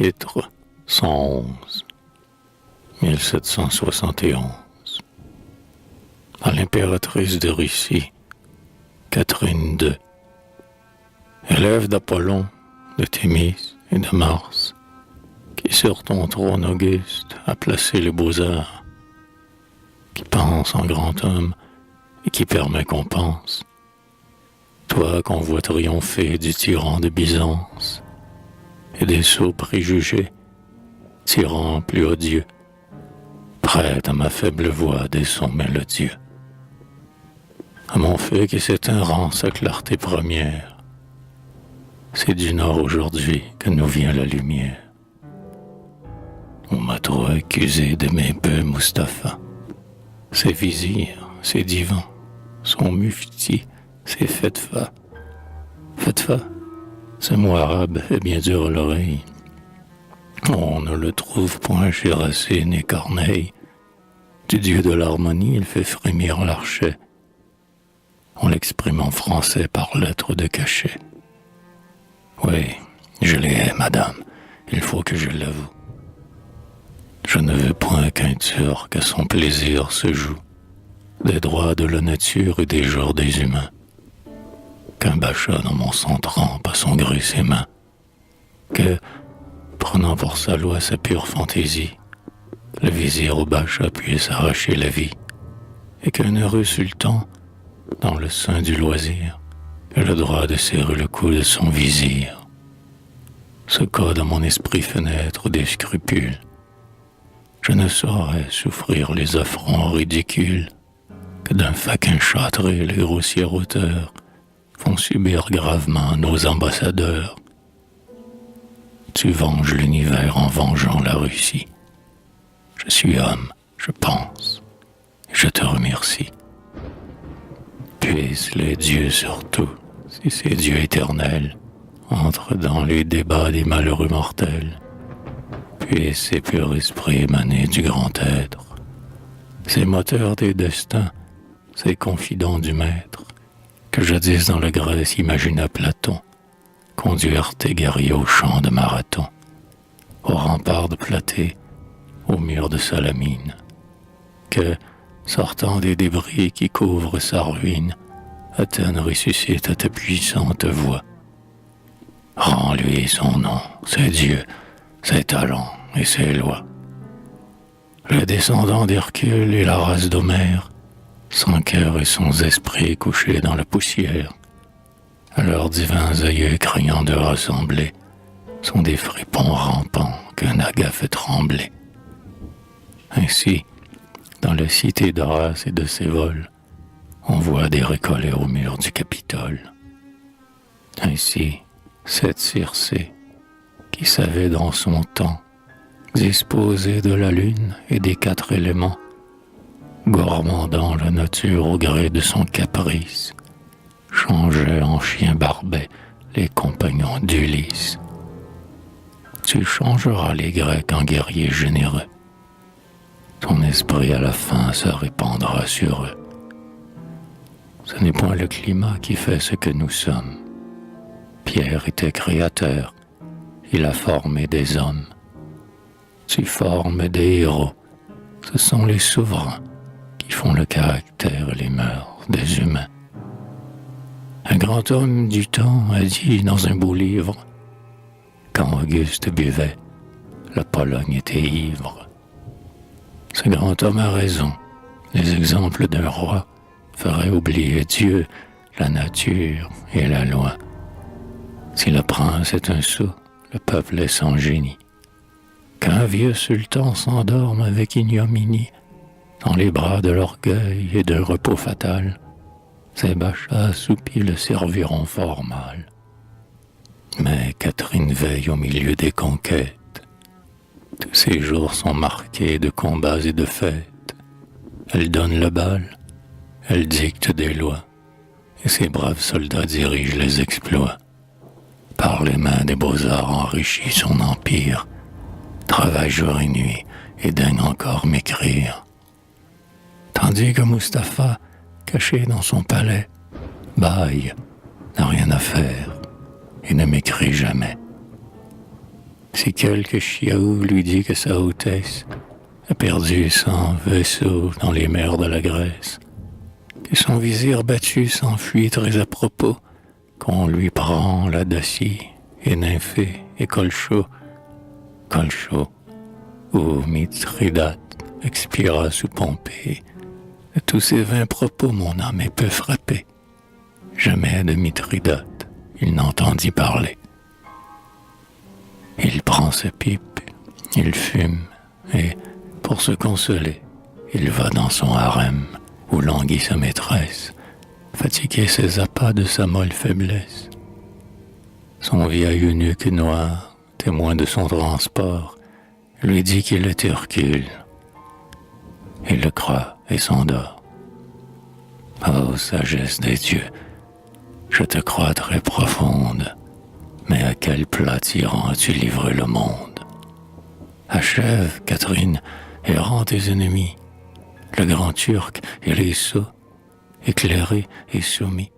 Chapitre 111 1771. À l'impératrice de Russie, Catherine II, élève d'Apollon, de Thémis et de Mars, qui sur ton trône auguste a placé les beaux-arts, qui pense en grand homme et qui permet qu'on pense. Toi qu'on voit triompher du tyran de Byzance et des sots préjugés, tyran plus odieux, prête à ma faible voix des sons mélodieux. À mon feu qui s'éteint rend sa clarté première. C'est du nord aujourd'hui que nous vient la lumière. On m'a trop accusé d'aimer peu Mustapha. Ses vizirs, ses divans, son mufti, ses fetfa. Fetfa, ce mot arabe est bien dur à l'oreille. On ne le trouve point chez Racine et Corneille. Du dieu de l'harmonie, il fait frémir l'archet. On l'exprime en français par lettres de cachet. Oui, je les hais, madame. Il faut que je l'avoue. Je ne veux point qu'un turc à son plaisir se joue des droits de la nature et des jours des humains. Qu'un bacha dans mon sang trempe à son gré ses mains. Que, prenant pour sa loi sa pure fantaisie, le vizir au bacha puisse arracher la vie, et qu'un heureux sultan, dans le sein du loisir, ait le droit de serrer le cou de son vizir. Ce code à mon esprit fenêtre des scrupules. Je ne saurais souffrir les affronts ridicules que d'un faquin châtré les grossières auteurs font subir gravement nos ambassadeurs. Tu venges l'univers en vengeant la Russie. Je suis homme, je pense, et je te remercie. Puissent les dieux surtout, si ces dieux éternels entrent dans les débats des malheureux mortels, puissent ces purs esprits émanés du grand être, ces moteurs des destins, ces confidents du maître, que jadis dans la Grèce imagina Platon, conduire tes guerriers au champ de Marathon, aux remparts de Platée, au mur de Salamine, que, sortant des débris qui couvrent sa ruine, Athènes ressuscite à ta puissante voix. Rends-lui son nom, ses dieux, ses talents et ses lois. Le descendant d'Hercule et la race d'Homère, sans cœur et sans esprit couchés dans la poussière, à leurs divins aïeux craignant de rassembler, sont des fripons rampants qu'un aga fait trembler. Ainsi, dans la cité d'Horace et de ses vols, on voit des récollets au mur du Capitole. Ainsi, cette Circé, qui savait dans son temps disposer de la lune et des 4 éléments, gourmandant la nature au gré de son caprice, changeait en chien barbet les compagnons d'Ulysse. Tu changeras les Grecs en guerriers généreux. Ton esprit à la fin se répandra sur eux. Ce n'est point le climat qui fait ce que nous sommes. Pierre était créateur, il a formé des hommes. Tu formes des héros, ce sont les souverains qui font le caractère et les mœurs des humains. Un grand homme du temps a dit dans un beau livre, quand Auguste buvait, la Pologne était ivre. Ce grand homme a raison, les exemples d'un roi feraient oublier Dieu, la nature et la loi. Si le prince est un sot, le peuple est sans génie. Qu'un vieux sultan s'endorme avec ignominie dans les bras de l'orgueil et d'un repos fatal, ses bachas assoupis le serviront fort mal. Mais Catherine veille au milieu des conquêtes. Tous ses jours sont marqués de combats et de fêtes. Elle donne le bal, elle dicte des lois, et ses braves soldats dirigent les exploits. Par les mains des beaux-arts enrichit son empire, travaille jour et nuit et daigne encore m'écrire. Tandis que Mustapha, caché dans son palais, bâille, n'a rien à faire et ne m'écrit jamais. Si quelque chiaou lui dit que sa hautesse a perdu son vaisseau dans les mers de la Grèce, que son vizir battu s'enfuit très à propos, qu'on lui prend la Dacie et Nymphée et Colchos, où Mithridate expira sous Pompée. De tous ces vains propos, mon âme est peu frappée. Jamais de Mithridate il n'entendit parler. Il prend sa pipe, il fume, et, pour se consoler, il va dans son harem, où languit sa maîtresse, fatiguer ses appâts de sa molle faiblesse. Son vieil eunuque noir, témoin de son transport, lui dit qu'il est Hercule. Il le croit et s'endort. Ô sagesse des dieux, je te crois très profonde, mais à quel plat tyran as-tu livré le monde? Achève, Catherine, et rends tes ennemis, le grand Turc et les sots, éclairés et soumis.